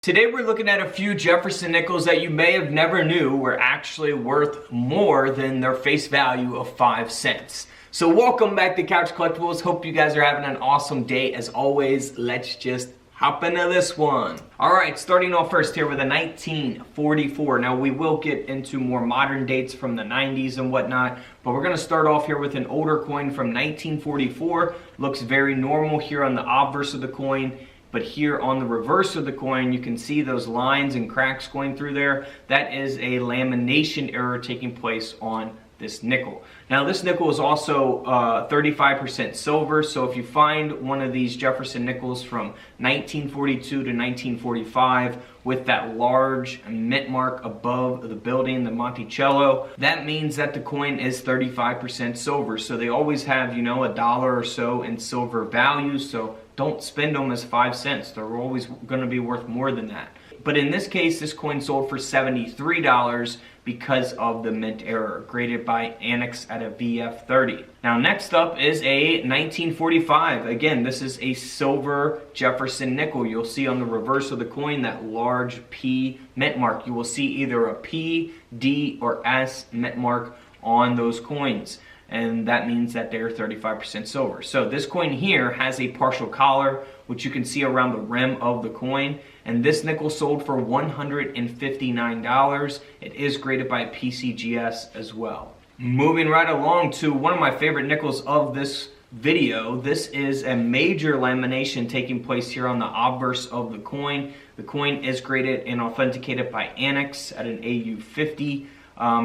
Today we're looking at a few Jefferson nickels that you may have never knew were actually worth more than their face value of 5 cents. So welcome back to Couch Collectibles. Hope you guys are having an awesome day. As always, let's just hop into this one. Alright, starting off first here with a 1944. Now we will get into more modern dates from the 90s and whatnot, but we're going to start off here with an older coin from 1944. Looks very normal here on the obverse of the coin. But here on the reverse of the coin, you can see those lines and cracks going through there. That is a lamination error taking place on this nickel. Now this nickel is also 35% silver, so if you find one of these Jefferson nickels from 1942 to 1945 with that large mint mark above the building, the Monticello, that means that the coin is 35% silver. So they always have, you know, $1 or so in silver value, so don't spend them as 5 cents. They're always going to be worth more than that. But in this case, this coin sold for $73 because of the mint error, graded by Annex at a VF30. Now next up is a 1945. Again, this is a silver Jefferson nickel. You'll see on the reverse of the coin that large P mint mark. You will see either a P, D, or S mint mark on those coins. And that means that they're 35% silver. So this coin here has a partial collar, which you can see around the rim of the coin. And this nickel sold for $159. It is graded by PCGS as well. Moving right along to one of my favorite nickels of this video. This is a major lamination taking place here on the obverse of the coin. The coin is graded and authenticated by Annex at an AU50.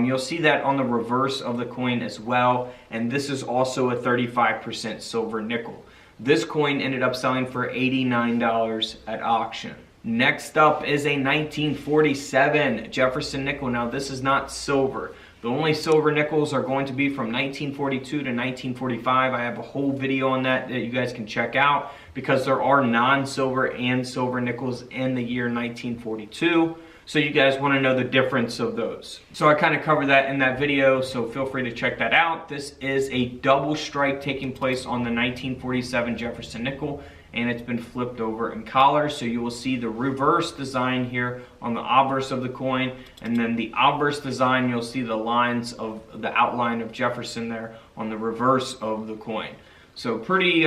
You'll see that on the reverse of the coin as well, and this is also a 35% silver nickel. This coin ended up selling for $89 at auction. Next up is a 1947 Jefferson nickel. Now this is not silver. The only silver nickels are going to be from 1942 to 1945. I have a whole video on that you guys can check out because there are non-silver and silver nickels in the year 1942. So you guys want to know the difference of those. So I kind of covered that in that video, so feel free to check that out. This is a double strike taking place on the 1947 Jefferson nickel, and it's been flipped over in collar. So you will see the reverse design here on the obverse of the coin, and then the obverse design, you'll see the lines of the outline of Jefferson there on the reverse of the coin. So pretty,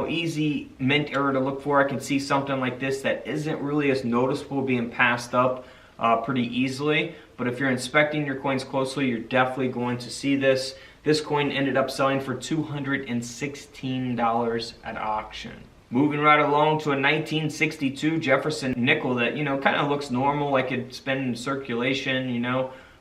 easy mint error to look for. I can see something like this that isn't really as noticeable being passed up pretty easily. But if you're inspecting your coins closely, you're definitely going to see this. This coin ended up selling for $216 at auction. Moving right along to a 1962 Jefferson nickel that, kind of looks normal, like it's been in circulation,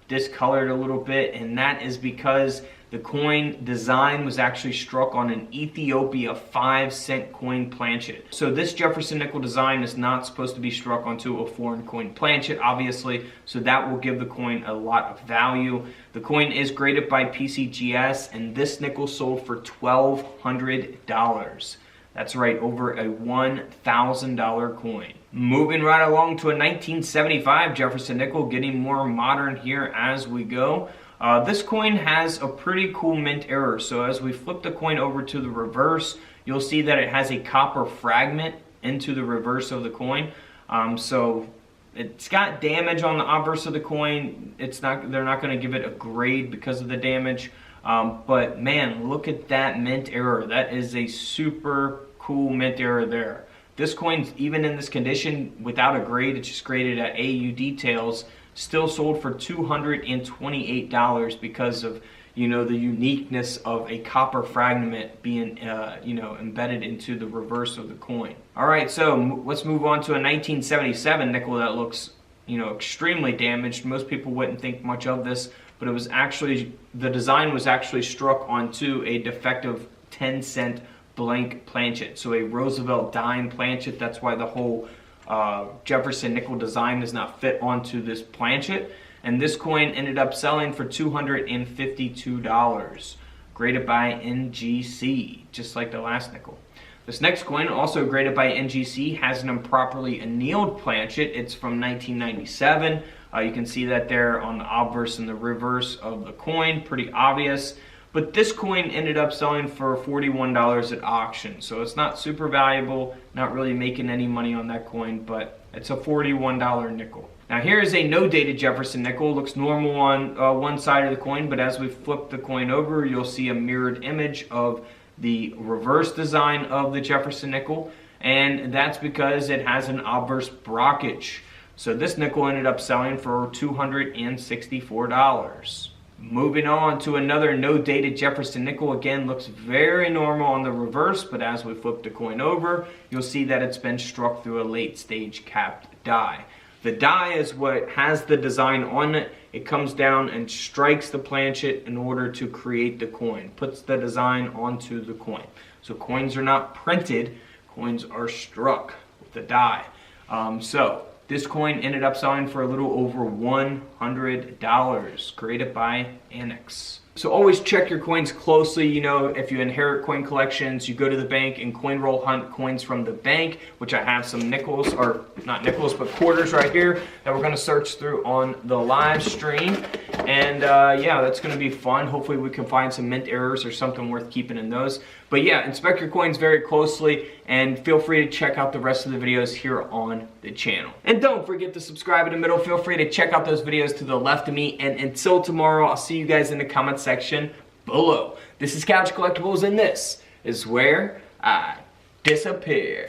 discolored a little bit. And that is because the coin design was actually struck on an Ethiopia 5-cent coin planchet. So this Jefferson nickel design is not supposed to be struck onto a foreign coin planchet, obviously, so that will give the coin a lot of value. The coin is graded by PCGS, and this nickel sold for $1,200. That's right, over a $1,000 coin. Moving right along to a 1975 Jefferson nickel, getting more modern here as we go. This coin has a pretty cool mint error. So as we flip the coin over to the reverse, you'll see that it has a copper fragment into the reverse of the coin. So it's got damage on the obverse of the coin. They're not going to give it a grade because of the damage. But man, look at that mint error. That is a super cool mint error there. This coin's even in this condition without a grade, it's just graded at AU details, still sold for $228 because of, the uniqueness of a copper fragment being, embedded into the reverse of the coin. All right, so let's move on to a 1977 nickel that looks, extremely damaged. Most people wouldn't think much of this, but it was actually, the design was actually struck onto a defective 10-cent blank planchet. So a Roosevelt dime planchet. That's why the whole Jefferson nickel design does not fit onto this planchet. And this coin ended up selling for $252, graded by NGC, just like the last nickel. This next coin, also graded by NGC, has an improperly annealed planchet. It's from 1997. You can see that there on the obverse and the reverse of the coin, pretty obvious. But this coin ended up selling for $41 at auction. So it's not super valuable, not really making any money on that coin, but It's a $41 nickel. Now here is a no dated Jefferson nickel. Looks normal on one side of the coin, but as we flip the coin over, you'll see a mirrored image of the reverse design of the Jefferson nickel, and that's because it has an obverse brockage. So this nickel ended up selling for $264. Moving on to another no dated Jefferson nickel. Again, looks very normal on the reverse, but as we flip the coin over, you'll see that it's been struck through a late stage capped die. The die is what has the design on it. It comes down and strikes the planchet in order to create the coin, puts the design onto the coin. So coins are not printed, coins are struck with the die. So this coin ended up selling for a little over $100, created by Annex. So always check your coins closely. You know, if you inherit coin collections, you go to the bank and coin roll hunt coins from the bank, which I have some nickels, or not nickels, but quarters right here that we're gonna search through on the live stream. And yeah, that's gonna be fun. Hopefully we can find some mint errors or something worth keeping in those. But yeah, inspect your coins very closely and feel free to check out the rest of the videos here on the channel. And don't forget to subscribe in the middle. Feel free to check out those videos to the left of me. And until tomorrow, I'll see you guys in the comment section below. This is Couch Collectibles, and this is where I disappear.